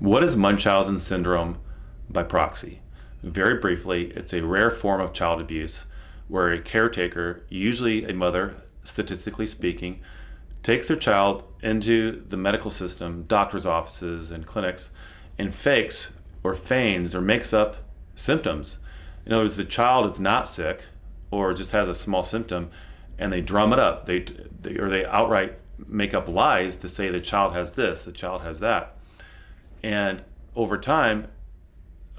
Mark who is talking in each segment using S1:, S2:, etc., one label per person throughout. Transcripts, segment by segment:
S1: What is Munchausen syndrome by proxy? Very briefly, it's a rare form of child abuse where a caretaker, usually a mother, statistically speaking, takes their child into the medical system, doctor's offices and clinics, and fakes or feigns or makes up symptoms. In other words, the child is not sick or just has a small symptom, and they drum it up. They outright make up lies to say the child has this, the child has that. And over time,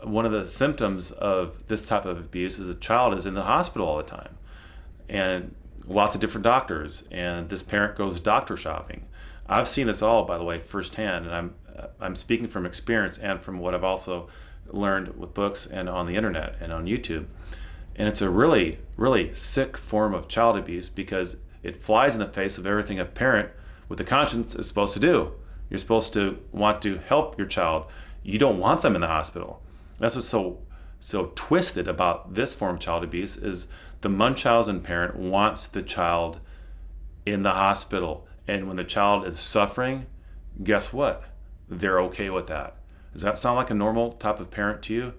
S1: one of the symptoms of this type of abuse is a child is in the hospital all the time, and lots of different doctors, and this parent goes doctor shopping. I've seen this all, by the way, firsthand, and I'm speaking from experience and from what I've also learned with books and on the internet and on YouTube. And it's a really, really sick form of child abuse because it flies in the face of everything a parent with a conscience is supposed to do. You're supposed to want to help your child. You don't want them in the hospital. That's what's so twisted about this form of child abuse is the Munchausen parent wants the child in the hospital. And when the child is suffering, guess what? They're okay with that. Does that sound like a normal type of parent to you?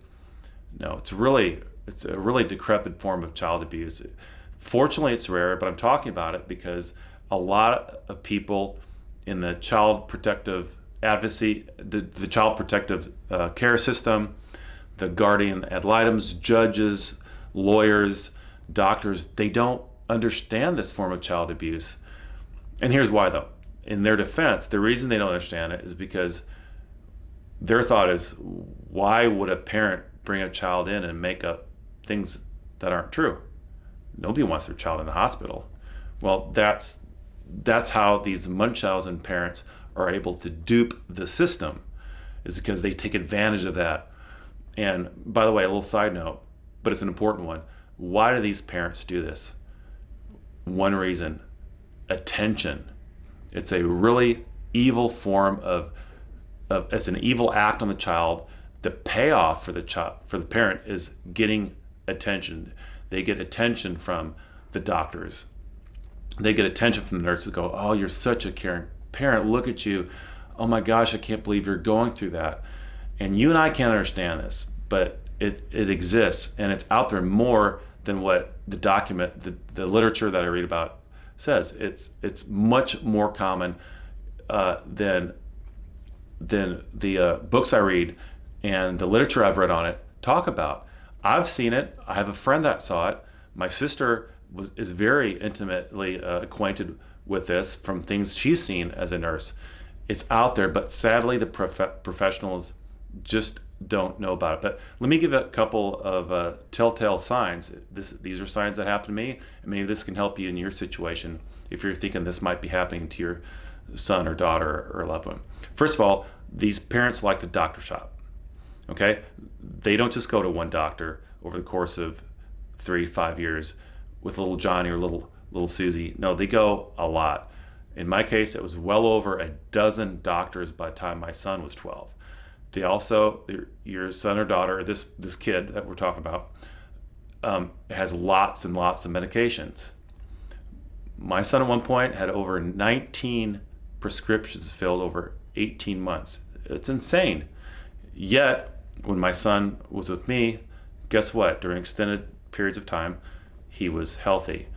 S1: No, it's a really decrepit form of child abuse. Fortunately, it's rare, but I'm talking about it because a lot of people in the child protective advocacy, the child protective care system, the guardian ad litems, judges, lawyers, doctors, they don't understand this form of child abuse. And here's why, though. In their defense, the reason they don't understand it is because their thought is, why would a parent bring a child in and make up things that aren't true? Nobody wants their child in the hospital. Well, that's how these Munchausen parents are able to dupe the system, is because they take advantage of that. And by the way, a little side note, but it's an important one. Why do these parents do this? One reason: attention. It's a really evil form of it's an evil act on the child. The payoff for the parent is getting attention. They get attention from the doctors. They get attention from the nurses. Go, oh, you're such a caring parent. Look at you. Oh my gosh, I can't believe you're going through that. And you and I can't understand this, but it exists, and it's out there more than what the literature that I read about says. It's much more common than the books I read and the literature I've read on it talk about. I've seen it. I have a friend that saw it. My sister is very intimately acquainted with this from things she's seen as a nurse. It's out there, but sadly the professionals just don't know about it. But let me give a couple of telltale signs. These are signs that happen to me, and maybe this can help you in your situation if you're thinking this might be happening to your son or daughter or loved one. First of all, these parents like to doctor shop. Okay? They don't just go to one doctor over the course of 3-5 years with little Johnny or little Susie. No, they go a lot. In my case, it was well over a dozen doctors by the time my son was 12. They also, your son or daughter, this kid that we're talking about, has lots and lots of medications. My son at one point had over 19 prescriptions filled over 18 months. It's insane. Yet, when my son was with me, guess what? During extended periods of time, he was healthy.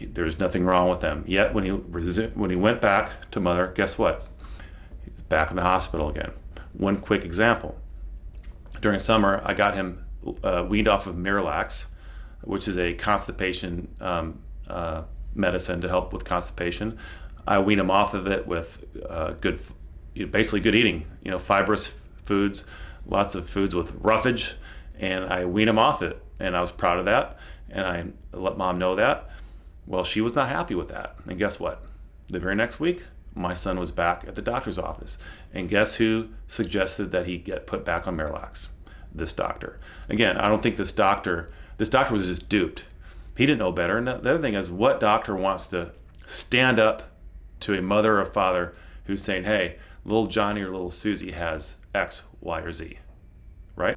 S1: There's nothing wrong with him. Yet, when he went back to mother, guess what? He was back in the hospital again. One quick example. During summer, I got him weaned off of Miralax, which is a constipation medicine to help with constipation. I wean him off of it with basically good eating, fibrous foods, lots of foods with roughage, and I wean him off it. And I was proud of that, and I let mom know that. Well, she was not happy with that. And guess what? The very next week, my son was back at the doctor's office. And guess who suggested that he get put back on Miralax? This doctor. Again, I don't think this doctor was just duped. He didn't know better. And the other thing is, what doctor wants to stand up to a mother or father who's saying, hey, little Johnny or little Susie has X, Y, or Z, right?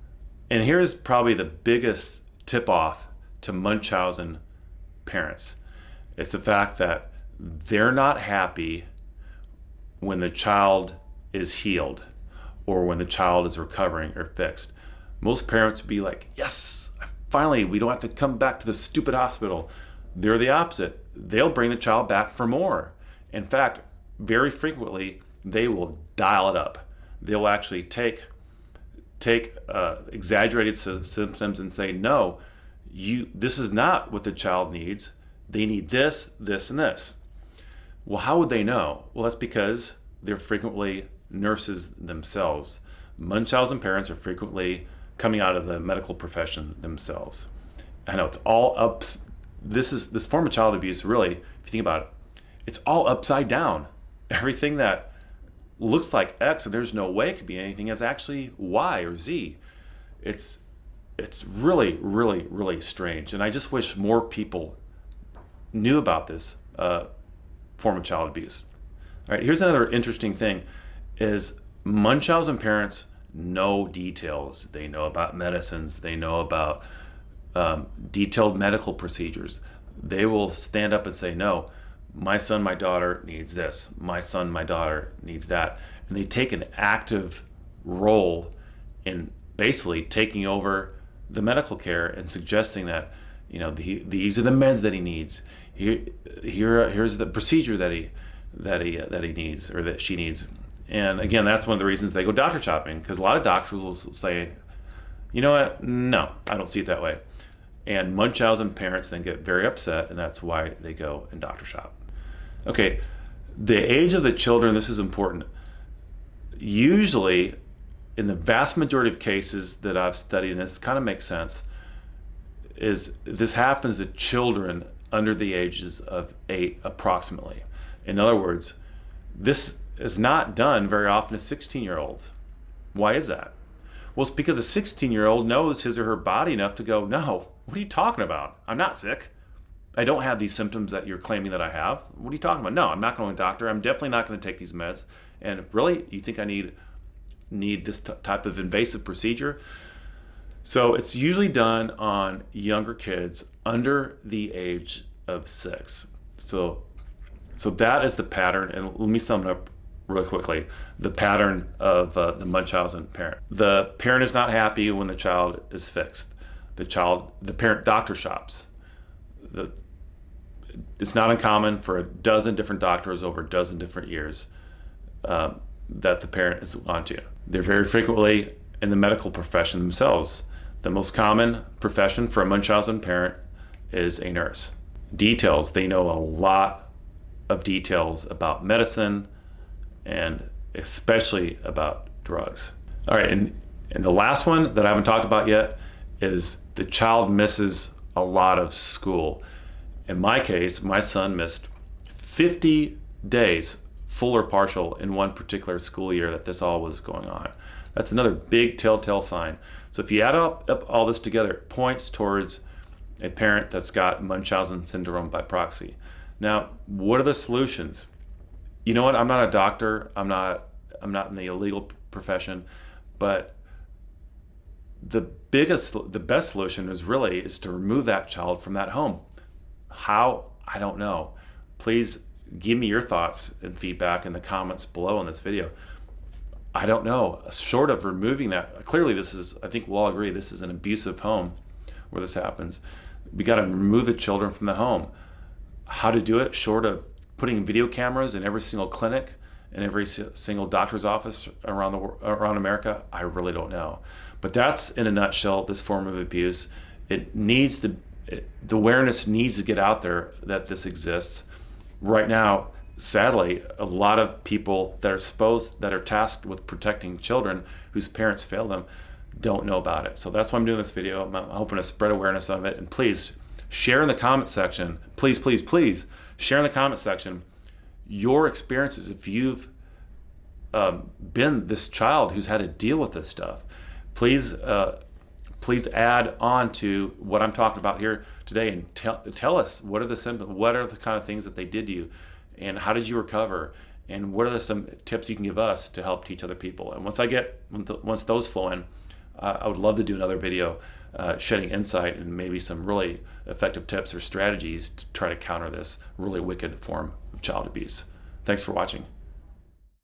S1: And here's probably the biggest tip-off to Munchausen parents. It's the fact that they're not happy when the child is healed or when the child is recovering or fixed. Most parents would be like, yes, finally, we don't have to come back to the stupid hospital. They're the opposite. They'll bring the child back for more. In fact, very frequently, they will dial it up. They'll actually take exaggerated symptoms and say, no, this is not what the child needs. They need this, this, and this. Well, how would they know? Well, that's because they're frequently nurses themselves. Munchausen parents are frequently coming out of the medical profession themselves. I know it's all up. This form of child abuse, really, if you think about it, it's all upside down. Everything that looks like X and there's no way it could be anything is actually Y or Z. It's really, really, really strange. And I just wish more people knew about this form of child abuse. All right, here's another interesting thing is Munchausen parents know details. They know about medicines. They know about detailed medical procedures. They will stand up and say, no, my son, my daughter needs this. My son, my daughter needs that. And they take an active role in basically taking over the medical care and suggesting that, these are the meds that he needs. Here's the procedure that he needs or that she needs. And again, that's one of the reasons they go doctor shopping, because a lot of doctors will say, you know what, no, I don't see it that way. And Munchausen parents then get very upset, and that's why they go and doctor shop. Okay, the age of the children, this is important. Usually, in the vast majority of cases that I've studied, and this kind of makes sense, is this happens to children under the ages of 8 approximately. In other words, this is not done very often to 16-year-olds. Why is that? Well, it's because a 16-year-old knows his or her body enough to go, no, what are you talking about? I'm not sick. I don't have these symptoms that you're claiming that I have. What are you talking about? No, I'm not going to a doctor. I'm definitely not going to take these meds. And really, you think I need this type of invasive procedure? So it's usually done on younger kids under the age of 6. So that is the pattern. And let me sum it up really quickly. The pattern of the Munchausen parent. The parent is not happy when the child is fixed. The parent doctor shops. It's not uncommon for a dozen different doctors over a dozen different years that the parent is onto. They're very frequently in the medical profession themselves. The most common profession for a Munchausen parent is a nurse. Details, they know a lot of details about medicine and especially about drugs. All right, and the last one that I haven't talked about yet is the child misses a lot of school. In my case, my son missed 50 days, full or partial, in one particular school year that this all was going on. That's another big telltale sign. So if you add up all this together, it points towards a parent that's got Munchausen syndrome by proxy. Now, what are the solutions? You know what? I'm not a doctor. I'm not in the illegal profession, but the best solution is to remove that child from that home. How? I don't know. Please give me your thoughts and feedback in the comments below on this video. I don't know. Short of removing that, clearly I think we'll all agree, this is an abusive home where this happens. We got to remove the children from the home. How to do it, short of putting video cameras in every single clinic and every single doctor's office around America, I really don't know. But that's, in a nutshell, this form of abuse. The awareness needs to get out there that this exists. Right now, sadly, a lot of people that are tasked with protecting children whose parents fail them don't know about it. So that's why I'm doing this video. I'm hoping to spread awareness of it. And please share in the comment section. Please, please, please share in the comment section your experiences if you've been this child who's had to deal with this stuff. Please add on to what I'm talking about here today and tell us what are the symptoms, what are the kind of things that they did to you, and how did you recover, and what are some tips you can give us to help teach other people. And once those flow in, I would love to do another video shedding insight and maybe some really effective tips or strategies to try to counter this really wicked form of child abuse. Thanks for watching.